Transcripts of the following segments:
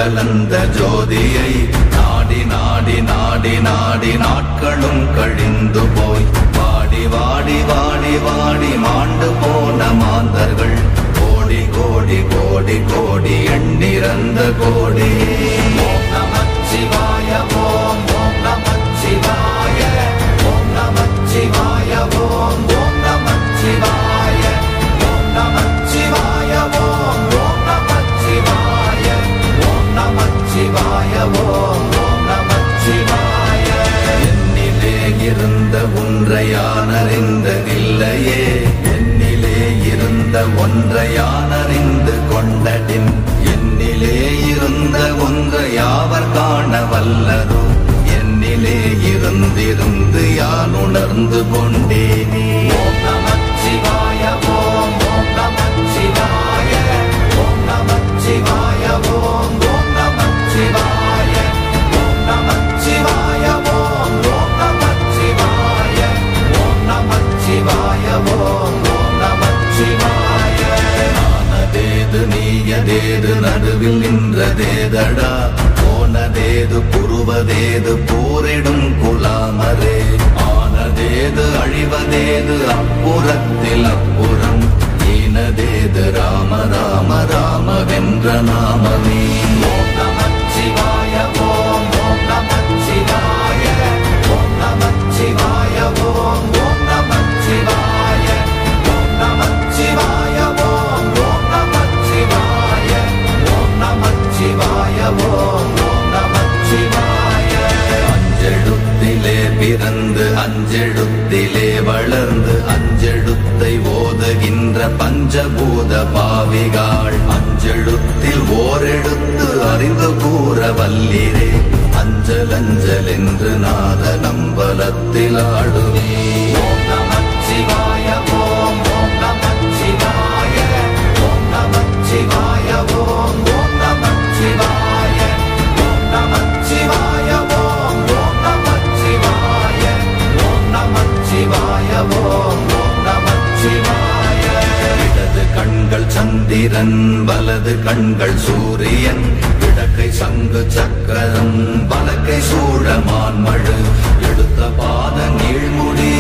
கலந்த ஜோதியை நாடி நாடி நாடி நாடி நாட்களும் கழிந்து போய் வாடி வாடி வாடி வாடி மாண்டு போன மாந்தர்கள் கோடி கோடி கோடி கோடி எண்ணிறந்த கோடி. ஓம் நமச்சிவாய ஓம் ஓம் நமச்சிவாய ஓம் நமச்சிவாய ஓம் ஓம் நமச்சிவாய ஓம் நமச்சிவாய ஓம் ஓம் நமச்சிவாய ஓம் நமச்சிவாய ஓம் ஓம் நமச்சிவாய. என்னிலே இருந்த ஒன்றை யான் அறிந்ததில்லையே, என்னிலே இருந்த ஒன்றை யான் அறிந்து கொண்டடின், என்னிலே இருந்த ஒன்றை யாவர் காண வல்லரோ, என்னிலே இருந்திருந்து யான் உணர்ந்து கொண்டேனே. ஓம் நமச்சிவாய ஓம் ஓம் நமச்சிவாய ஓம் நமச்சிவாய ஓம் ஓம் நமச்சிவாய ஓம் நமச்சிவாய ஓம் ஓம் நமச்சிவாய ஓம் நமச்சிவாய ஓம் ஓம் நமச்சிவாய. ஆனதேது நீயதேது நடுவில் நின்றதேதடா, போனதேது புருவதேது போரிடும் குலாமரே, ஆனதேது அழிவதேது அப்புறத்தில் அப்புறம், ஈனதேது ராம ராம ராமவென்ற நாமமே. ஓம் நமச்சிவாய ஓம் ஓம் நமச்சிவாய ஓம் நமச்சிவாய ஓம் ஓம் நமச்சிவாய ஓம் நமச்சிவாய ஓம் ஓம் நமச்சிவாய ஓம் நமச்சிவாய ஓம் ஓம் நமச்சிவாய. அஞ்செழுத்திலே பிறந்து அஞ்செழுத்திலே வளர்ந்து அஞ்செழுத்தை ஓதுகின்ற பஞ்சபூத பாவிகாள், அஞ்செழுத்தில் ஓரெழுத்து அறிந்து கூற வல்லிரே, அஞ்சல் அஞ்சல் என்று நாத நம்பலத்தில் ஆடுவே. ஓம் நமச்சிவாய ஓம் ஓம் நமச்சிவாய ஓம் நமச்சிவாய ஓம் ஓம் நமச்சிவாய ஓம் நமச்சிவாய ஓம் ஓம் நமச்சிவாய ஓம் நமச்சிவாய ஓம் ஓம் நமச்சிவாய. இடது கண்கள் சந்திரன் வலது கண்கள் சூரியன், இடக்கை சங்கு சக்கரம் வலக்கை சூழமான்மழு, எடுத்த பாத நீழ்முடி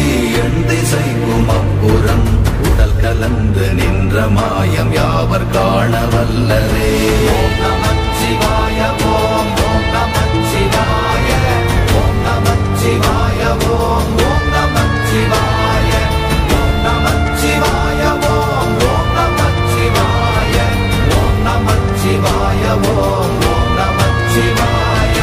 எண் திசைக்கும் அப்புறம், உடல் கலந்து நின்ற மாயம் யாவர் காண வல்லரே. ஓம் நமச்சிவாய ஓம் ஓம் நமச்சிவாய ஓம் நமச்சிவாய ஓம் ஓம் நமச்சிவாய ஓம் நமச்சிவாய ஓம் ஓம் நமச்சிவாய ஓம் நமச்சிவாய ஓம் ஓம் நமச்சிவாய.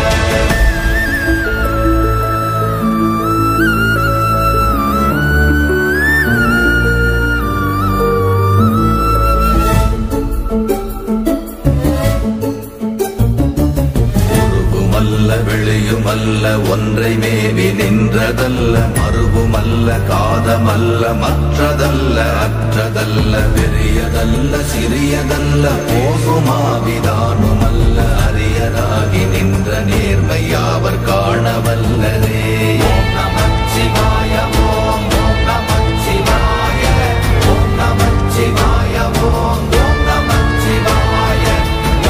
வெளியுமல்ல ஒன்றை மேவி நின்றதல்ல, மறுவுமல்ல காதமல்ல மற்றதல்ல அற்றதல்ல, பெரியதல்ல சிறியதல்ல போகுமாவிதானுமல்ல, அரியராகி நின்ற நேர்மை யாவர் காண வல்லரே. ஓம் நமச்சிவாய ஓம் ஓம் நமச்சிவாய ஓம் நமச்சிவாய ஓம் ஓம் நமச்சிவாய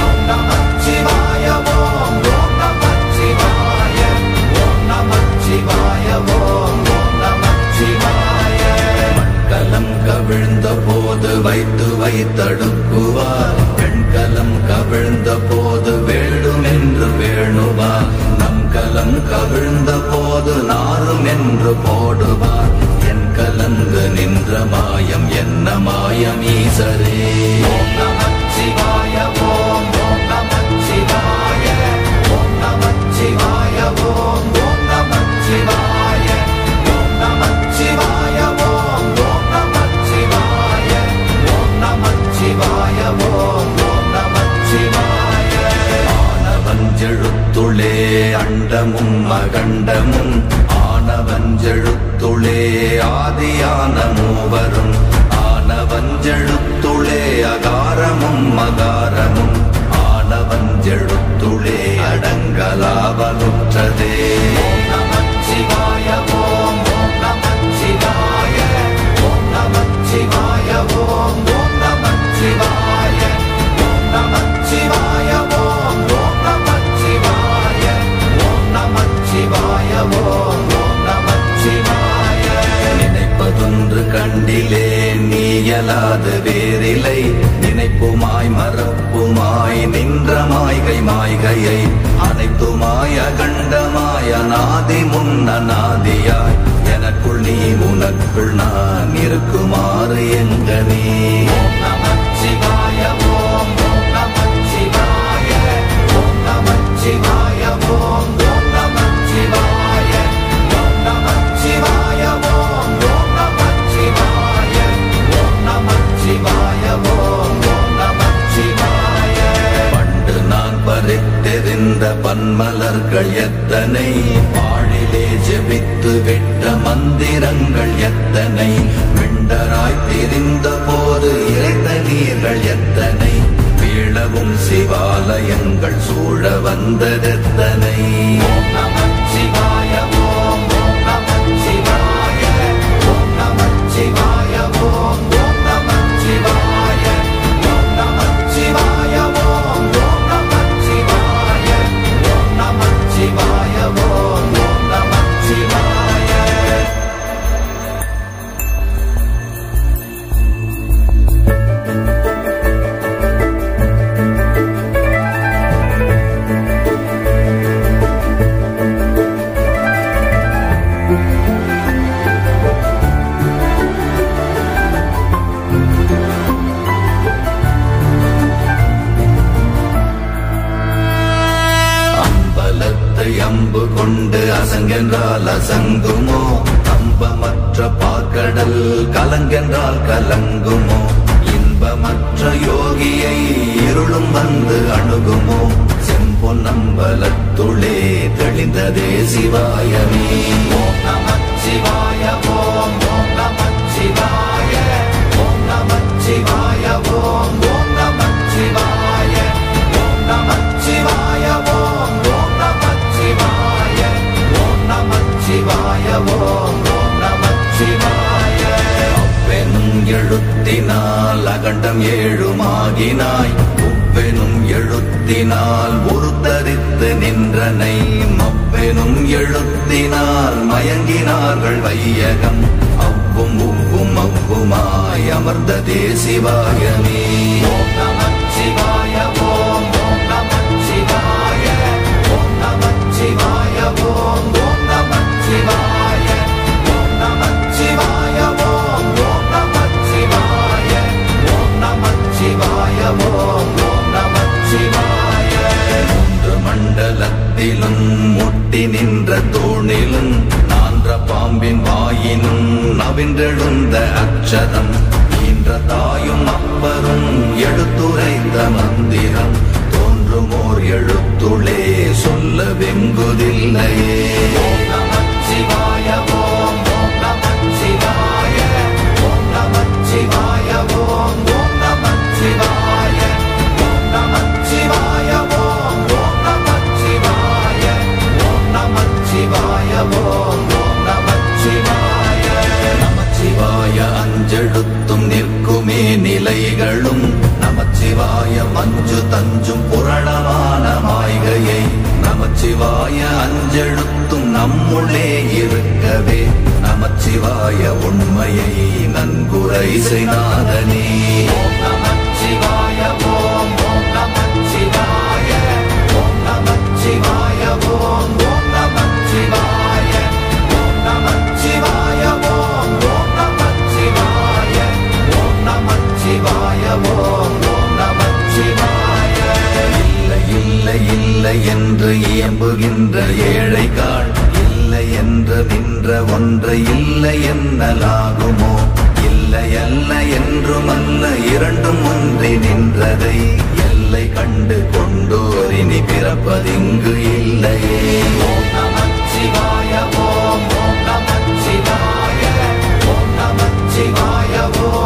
ஓம் நமச்சிவாய ஓம் ஓம் நமச்சிவாய ஓம் நமச்சிவாய ஓம் ஓம் நமச்சிவாய. மண்கலம் கவிழ்ந்த போது வைத்து வைத்தடுக்குவார், பெண்கலம் கவிழ்ந்த போது வேடும் என்று வேணுவார், நம் கலம் கவிழ்ந்த போது நாரும் என்று போடுவார், என் கலந்து நின்ற மாயம் என்ன மாயம் ஈசரே. ஓம் நமச்சிவாய ஓம் ஓம் நமச்சிவாய ஓம் நமச்சிவாய ஓம் ஓம் நமச்சிவாய ஓம் நமச்சிவாய ஓம் ஓம் நமச்சிவாய ஓம் நமச்சிவாய ஓம் ஓம் நமச்சிவாய. ஆனவஞ்செழுத்துளே அண்டமும் அகண்டமும், ஆனவஞ்செழுத்துளே ஆதியான மூவரும், ஆனவஞ்செழுத்துளே அகாரமும் அகாரமும், ஆனவஞ்செழுத்துளே அடங்கலாவலுற்றதே. ஓம் நமச்சிவாய ஓம் ஓம் நமச்சிவாய ஓம் நமச்சிவாய ஓம் ஓம் நமச்சிவாய ஓம் நமச்சிவாய ஓம் ஓம் நினையாது வேறில்லை நினைப்புமாய் மறப்புமாய் நின்ற மாய்கை மாய்கையை அனைத்துமாய் அகண்டமாய் அநாதி முன்னநாதியாய் எனக்குள் நீ உனக்குள் நான் இருக்குமாறு எங்கனே. ஓம் நமச்சிவாய ஓம் நமச்சிவாய ஓம் நமச்சிவாய ஓம் நமச்சிவாய ஓம் நமச்சிவாய ஓம் நமச்சிவாய ஓம் நமச்சிவாய ஓம் நமச்சிவாய. பண்டு நான் பறித்தெறிந்த பன்மலர்கள் எத்தனை பாழிலே ஜெபித்து விட்ட மந்திரங்கள் எத்தனை மிண்டராய் திரிந்த போது இறைத்த நீர்கள் எத்தனை வீழவும் சிவாலயங்கள் சூழ வந்ததெத்தனை. ஓம் நமச்சிவாய ஓம் நமச்சிவாய ஓம் நமச்சிவாய ஓம் நமச்சிவாய ஓம் நமச்சிவாய ஓம் நமச்சிவாய ஓம் நமச்சிவாய ஓம் நமச்சிவாய. அம்பு கொண்டு அசங்கென்றால் அசங்குமோ அம்பமற்ற பாக்கடல் கலங்கென்றால் கலங்குமோ இன்பமற்ற யோகியை இருளும் வந்து அணுகுமோ செம்பொன்னம்பலத்துளே தெளிந்ததே சிவாயமே. ஓம் நமச்சிவாய ஓம் நமச்சிவாய ஓம் நமச்சிவாய ஓம் நமச்சிவாய ஓம் நமச்சிவாய ஓம் நமச்சிவாய ஓம் நமச்சிவாய ஓம் நமச்சிவாய. அப்பெனும் எழுத்தினால் அகண்டம் ஏழுமாகினாய் உப்பெனும் எழுத்தினால் உருத்தரித்து நின்றனை மப்பெனும் எழுத்தினால் மயங்கினார்கள் வையகம் அவ்வும் உவ்வும் அவ்வுமாய் அமர்ந்ததே சிவாயமே. ஓம் நமச்சிவாய ஓம் நமச்சிவாய ஓம் நமச்சிவாய ஓம் நமச்சிவாய ஓம் நமச்சிவாய ஓம் நமச்சிவாய ஓம் நமச்சிவாய ஓம் நமச்சிவாய. மூன்று மண்டலத்திலும் முட்டி நின்ற தூணிலும் நான்ற பாம்பின் வாயினும் நவின்றெழுந்த அக்ஷரம் ஈன்ற தாயும் அப்பரும் எடுத்துரைத்த மந்திரம் தோன்றுமோர் எழுத்துளே சொல்ல வெங்குதில்லையே. ஓம் நமச்சிவாய ஓம் நமச்சிவாய ஓம் நமச்சிவாய ஓம் நமச்சிவாய ஓம் நமச்சிவாய ஓம் நமச்சிவாய ஓம் நமச்சிவாய ஓம் நமச்சிவாய. நமச்சிவாய அஞ்செழுத்தும் நிற்குமே நிலைகளும் நமச்சிவாய மஞ்சு தஞ்சும் புரணமான மாய்கையை நமச்சிவாய அஞ்செழுத்தும் நம்முள்ளே இருக்கவே நமச்சிவாய உண்மையை நன்குரை செய்நாதனே. ஓம் நமச்சிவாய ஓம் நமச்சிவாய ஓம் நமச்சிவாய ஓம் நமச்சிவாய ஓம் நமச்சிவாய ஓம் நமச்சிவாய ஓம் நமச்சிவாய ஓம் நமச்சிவாய. இல்லை இல்லை இல்லை என்று இயம்புகின்ற ஏழைகாள் இல்லை என்று நின்ற ஒன்றை இல்லை என்னலாகுமோ இல்லை அல்ல என்றும் அல்ல இரண்டும் ஒன்றி நின்றதை எல்லை கண்டு கொண்டோர் இனி பிறப்பதிங்கு இல்லையே. ஓம் நமச்சிவாய ஓம் நமச்சிவாய ஓம் நமச்சிவாய ஓம்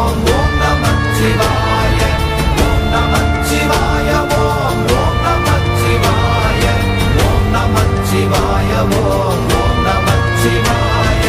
நமச்சிவாய ஓம் நமச்சிவாய ஓம் நமச்சிவாய ஓம் நமச்சிவாய ஓம் நமச்சிவாய.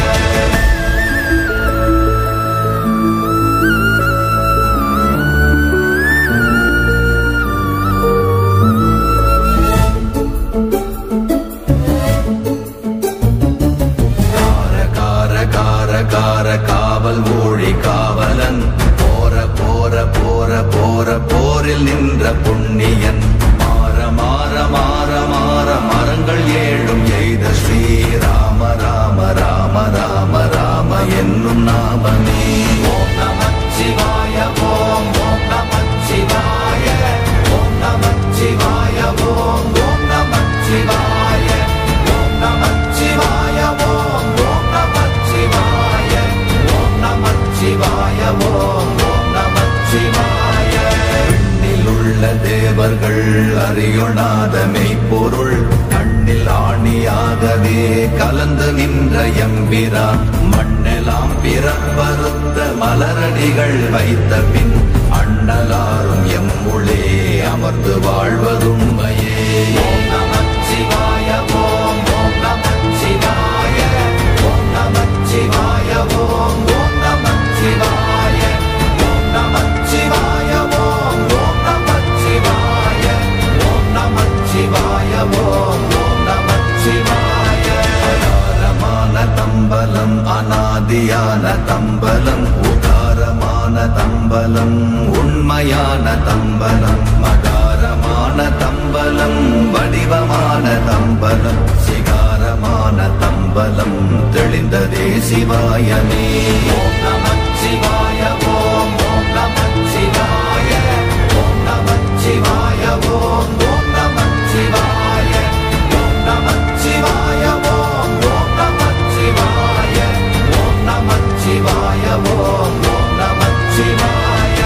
கலந்து நின்ற எம்பிரா மண்ணெல்லாம் பிறப்பறுத்த மலரடிகள் வைத்த பின் அண்ணலாரும் எம்முளே அமர்ந்து வாழ்வதுண்மையே. ஓம் நமச்சிவாய ஓம் ஓம் நமச்சிவாய ஓம் நமச்சிவாய ஓம் ஓம் நமச்சிவாய ஓம் நமச்சிவாய ஓம் ஓம் நமச்சிவாய ஓம் நமச்சிவாய ஓம் ஓம் நமச்சிவாய. உதாரமான தம்பலம் அநாதியான தம்பலம் உதாரமான தம்பலம் உண்மையான தம்பலம் மகாரமான தம்பலம் வடிவமான தம்பலம் சிகாரமான தம்பலம் தெளிந்ததே சிவாயமே. ஓம் நமச்சிவாய ஓம் ஓம் நமச்சிவாய ஓம் நமச்சிவாய ஓம் ஓம் நமச்சிவாய ஓம் நமச்சிவாய ஓம் ஓம் நமச்சிவாய ஓம் நமச்சிவாய ஓம் ஓம் நமச்சிவாய.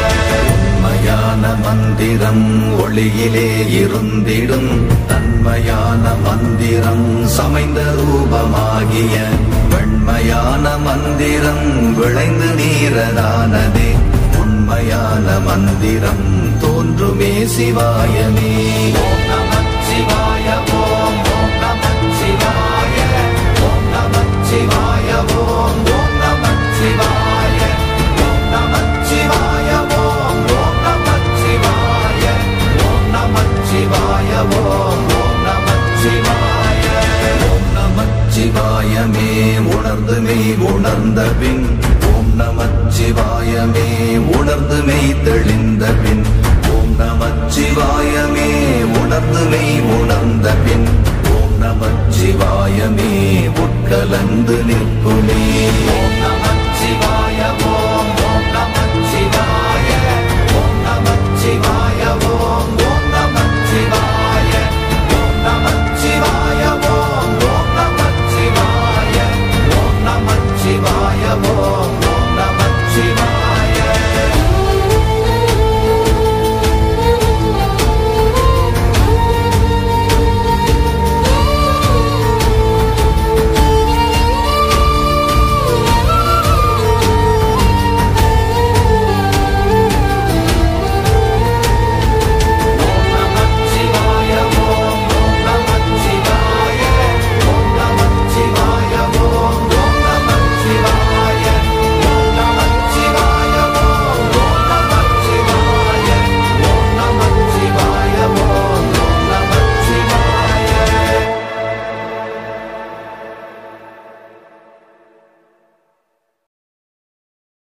உண்மையான மந்திரம் ஒளியிலே இருந்திடும் தன்மையான மந்திரம் சமைந்த ரூபமாகிய வெண்மையான மந்திரம் விளைந்து நீரதானதே உண்மையான மந்திரம் தோன்றுமே சிவாயமே. ஓம் நமச்சிவாய ஓம் ஓம் நமச்சிவாய ஓம் நமச்சிவாய ஓம் ஓம் நமச்சிவாய ஓம் நமச்சிவாய ஓம் ஓம் நமச்சிவாய ஓம் நமச்சிவாய ஓம் ஓம் நமச்சிவாய. ஓம் நமச்சிவாயமே உணர்ந்துமே உணர்ந்த பின் ஓம் நமச்சிவாயமே உணர்ந்துமே தெளிந்த பின் ஓம் நமச்சிவாயமே உணர்ந்துமே உணர்ந்த பின் ஓம் நமச்சிவாயமே